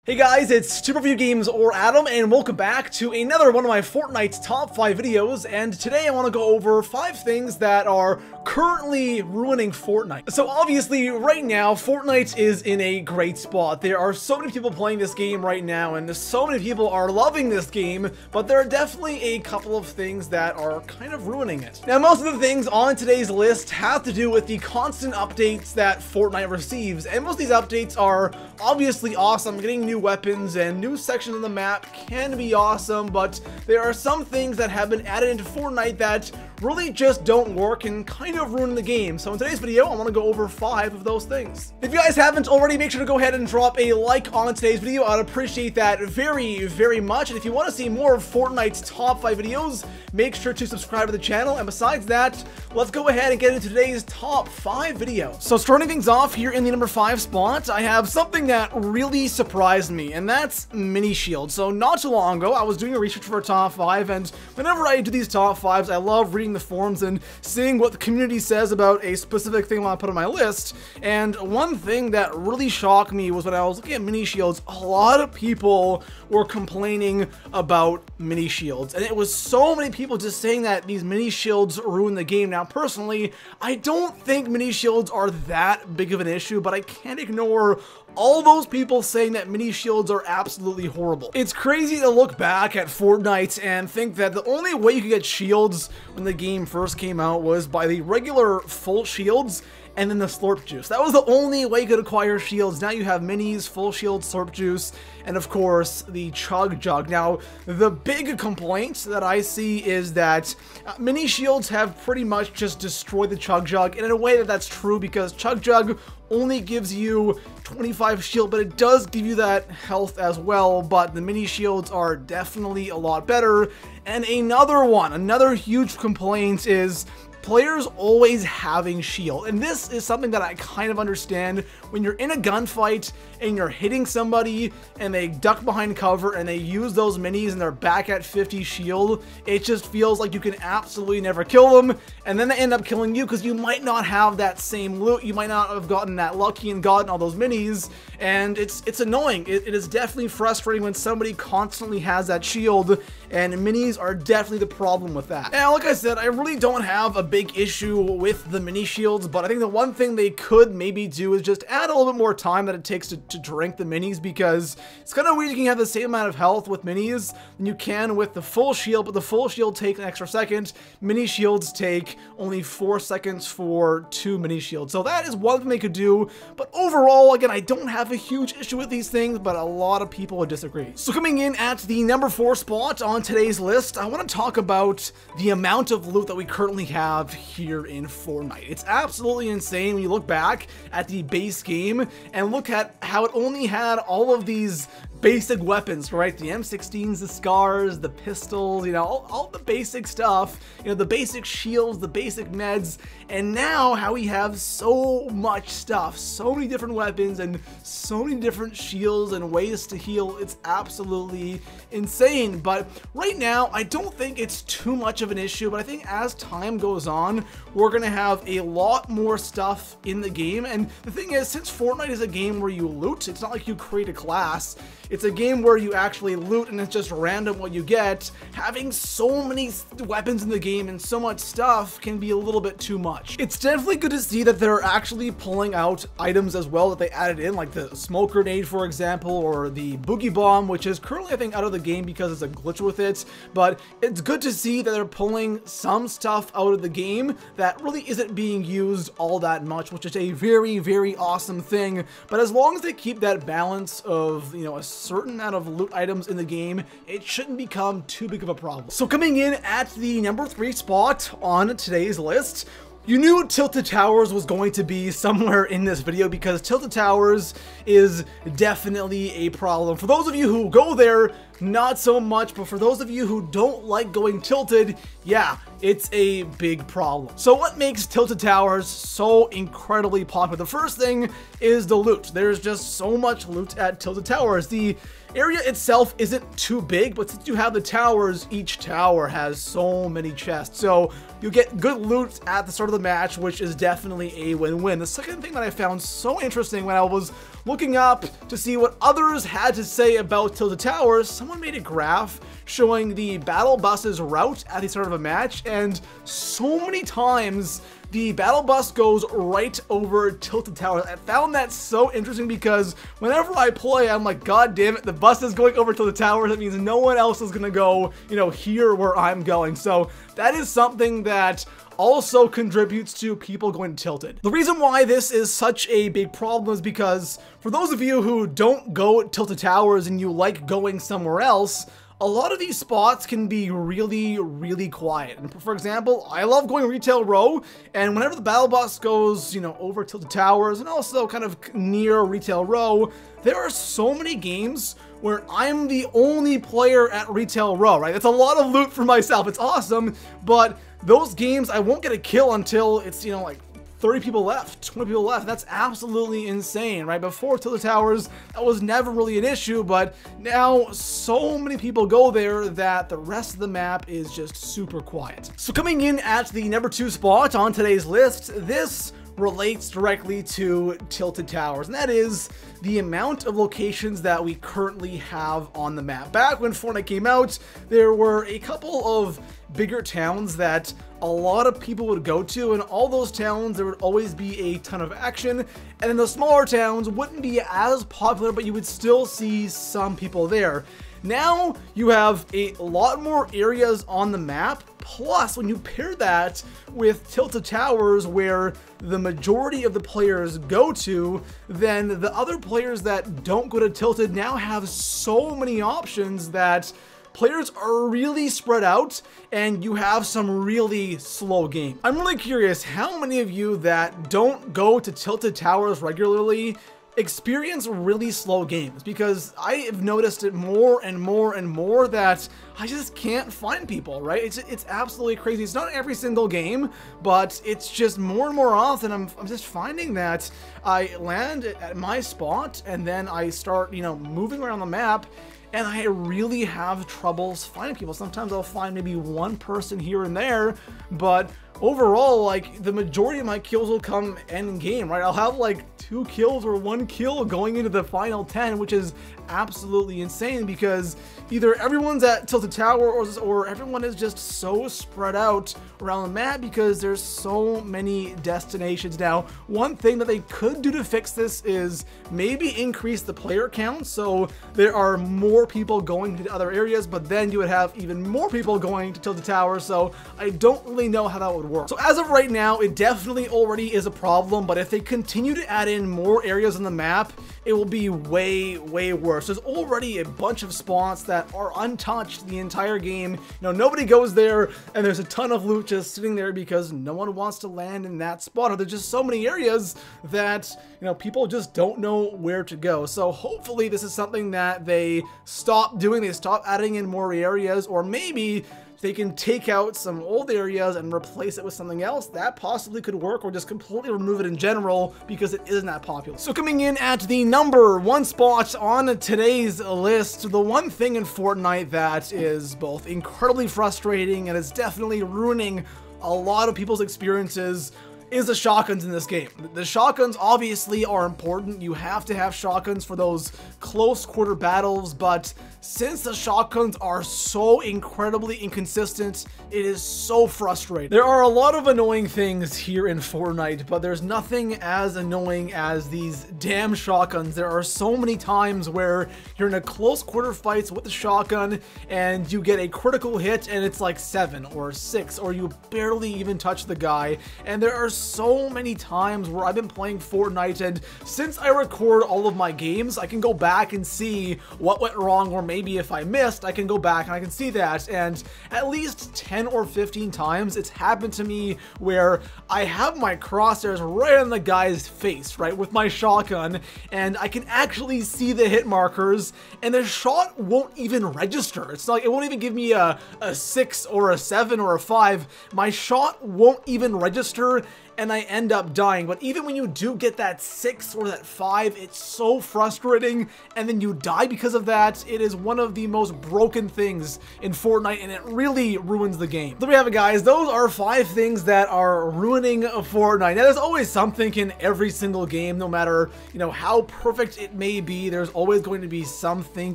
Hey guys, it's ToProForuGames or Adam, and welcome back to another one of my Fortnite top 5 videos, and today I want to go over 5 things that are currently ruining Fortnite. So obviously, right now, Fortnite is in a great spot. There are so many people playing this game right now, and so many people are loving this game, but there are definitely a couple of things that are kind of ruining it. Now, most of the things on today's list have to do with the constant updates that Fortnite receives, and most of these updates are obviously awesome. Getting new weapons and new sections of the map can be awesome, but there are some things that have been added into Fortnite that really just don't work and kind of ruin the game. So in today's video, I want to go over 5 of those things. If you guys haven't already, make sure to go ahead and drop a like on today's video. I'd appreciate that very, very much. And if you want to see more of Fortnite's top 5 videos, make sure to subscribe to the channel. And besides that, let's go ahead and get into today's top 5 video. So starting things off here in the number 5 spot, I have something that really surprised me, and that's mini shields. So not too long ago, I was doing a research for a top 5, and whenever I do these top 5s, I love reading the forums and seeing what the community says about a specific thing I want to put on my list. And one thing that really shocked me was when I was looking at mini shields, a lot of people were complaining about mini shields, and it was so many people just saying that these mini shields ruin the game. Now personally, I don't think mini shields are that big of an issue, but I can't ignore all those people saying that mini shields are absolutely horrible. It's crazy to look back at Fortnite and think that the only way you could get shields when the game first came out was by the regular full shields and then the slurp juice. That was the only way you could acquire shields. Now you have minis, full shield, slurp juice, and of course the chug jug. Now the big complaint that I see is that mini shields have pretty much just destroyed the chug jug, and in a way that's true because chug jug only gives you 25 shield, but it does give you that health as well. But the mini shields are definitely a lot better. And another huge complaint is players always having shield, and this is something that I kind of understand. When you're in a gunfight and you're hitting somebody and they duck behind cover and they use those minis and they're back at 50 shield, it just feels like you can absolutely never kill them, and then they end up killing you because you might not have that same loot, you might not have gotten that lucky and gotten all those minis, and it's annoying. It is definitely frustrating when somebody constantly has that shield, and minis are definitely the problem with that. Now, like I said, I really don't have a big issue with the mini shields, but I think the one thing they could maybe do is just add a little bit more time that it takes to drink the minis, because it's kind of weird you can have the same amount of health with minis than you can with the full shield, but the full shield takes an extra second. Mini shields take only 4 seconds for 2 mini shields, so that is one thing they could do. But overall, again, I don't have a huge issue with these things, but a lot of people would disagree. So coming in at the number 4 spot on today's list, I want to talk about the amount of loot that we currently have here in Fortnite. It's absolutely insane when you look back at the base game and look at how it only had all of these basic weapons, right? The M16s, the scars, the pistols, you know, all the basic stuff, you know, the basic shields, the basic meds, and now how we have so much stuff, so many different weapons and so many different shields and ways to heal. It's absolutely insane. But right now, I don't think it's too much of an issue, but I think as time goes on, we're gonna have a lot more stuff in the game. And the thing is, since Fortnite is a game where you loot, it's not like you create a class. It's a game where you actually loot and it's just random what you get. Having so many weapons in the game and so much stuff can be a little bit too much. It's definitely good to see that they're actually pulling out items as well that they added in, like the smoke grenade, for example, or the boogie bomb, which is currently, I think, out of the game because it's a glitch with it. But it's good to see that they're pulling some stuff out of the game that really isn't being used all that much, which is a very, very awesome thing. But as long as they keep that balance of, you know, a certain amount of loot items in the game, it shouldn't become too big of a problem. So coming in at the number 3 spot on today's list, you knew Tilted Towers was going to be somewhere in this video because Tilted Towers is definitely a problem. For those of you who go there, not so much, but for those of you who don't like going tilted, yeah, it's a big problem. So what makes tilted towers so incredibly popular? The first thing is the loot. There's just so much loot at tilted towers. The area itself isn't too big, but since you have the towers, each tower has so many chests. So you get good loot at the start of the match, which is definitely a win-win. The second thing that I found so interesting when I was looking up to see what others had to say about tilted towers, someone made a graph showing the battle bus's route at the start of a match, and so many times the battle bus goes right over tilted towers. I found that so interesting because whenever I play, I'm like, God damn it, the bus is going over tilted towers. That means no one else is gonna go, you know, here where I'm going. So that is something that also contributes to people going tilted. The reason why this is such a big problem is because for those of you who don't go tilted towers and you like going somewhere else, a lot of these spots can be really, really quiet. And for example, I love going retail row, and whenever the battle bus goes, you know, over tilted towers and also kind of near retail row, there are so many games where I'm the only player at retail row, right? That's a lot of loot for myself. It's awesome, but those games, I won't get a kill until it's, you know, like 30 people left, 20 people left. That's absolutely insane, right? Before tilted towers, that was never really an issue, but now so many people go there that the rest of the map is just super quiet. So coming in at the number 2 spot on today's list, this relates directly to tilted towers, and that is the amount of locations that we currently have on the map. Back when Fortnite came out, there were a couple of bigger towns that a lot of people would go to, and all those towns there would always be a ton of action, and then the smaller towns wouldn't be as popular, but you would still see some people there. Now you have a lot more areas on the map, plus when you pair that with tilted towers where the majority of the players go to, then the other players that don't go to tilted now have so many options that players are really spread out and you have some really slow game. I'm really curious how many of you that don't go to tilted towers regularly experience really slow games, because I have noticed it more and more and more that I just can't find people, right? It's absolutely crazy. It's not every single game, but it's just more and more often I'm just finding that I land at my spot and then I start, you know, moving around the map, and I really have troubles finding people. Sometimes I'll find maybe one person here and there, but overall, like, the majority of my kills will come end game, right? I'll have like 2 kills or 1 kill going into the final 10, which is absolutely insane because either everyone's at tilted tower or everyone is just so spread out around the map because there's so many destinations. Now, one thing that they could do to fix this is maybe increase the player count so there are more people going to other areas, but then you would have even more people going to tilted tower, so I don't really know how that would work. So as of right now, it definitely already is a problem, but if they continue to add in more areas on the map, it will be way, way worse. There's already a bunch of spots that are untouched the entire game. You know, nobody goes there, and there's a ton of loot just sitting there because no one wants to land in that spot. Or there's just so many areas that, you know, people just don't know where to go. So hopefully this is something that they stop doing. They stop adding in more areas, or maybe they can take out some old areas and replace it with something else. That possibly could work, or just completely remove it in general because it isn't that popular. So coming in at the number 1 spot on today's list, the one thing in Fortnite that is both incredibly frustrating and is definitely ruining a lot of people's experiences is the shotguns in this game. The shotguns obviously are important. You have to have shotguns for those close quarter battles, but since the shotguns are so incredibly inconsistent, it is so frustrating. There are a lot of annoying things here in Fortnite, but there's nothing as annoying as these damn shotguns. There are so many times where you're in a close quarter fights with the shotgun and you get a critical hit and it's like 7 or 6, or you barely even touch the guy, and there are so many times where I've been playing Fortnite, and since I record all of my games, I can go back and see what went wrong, or maybe if I missed, I can go back and I can see that. And at least 10 or 15 times it's happened to me where I have my crosshairs right on the guy's face, right, with my shotgun, and I can actually see the hit markers, and the shot won't even register. It's like, it won't even give me a 6 or a 7 or a 5. My shot won't even register, and I end up dying. But even when you do get that 6 or that 5, it's so frustrating, and then you die because of that. It is one of the most broken things in Fortnite, and it really ruins the game. There we have it, guys. Those are 5 things that are ruining Fortnite. Now, there's always something in every single game, no matter, you know, how perfect it may be. There's always going to be something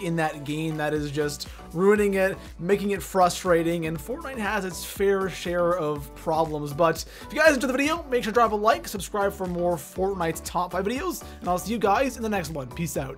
in that game that is just ruining it, making it frustrating, and Fortnite has its fair share of problems. But if you guys enjoyed the video, make sure to drop a like, subscribe for more Fortnite top 5 videos, and I'll see you guys in the next one. Peace out.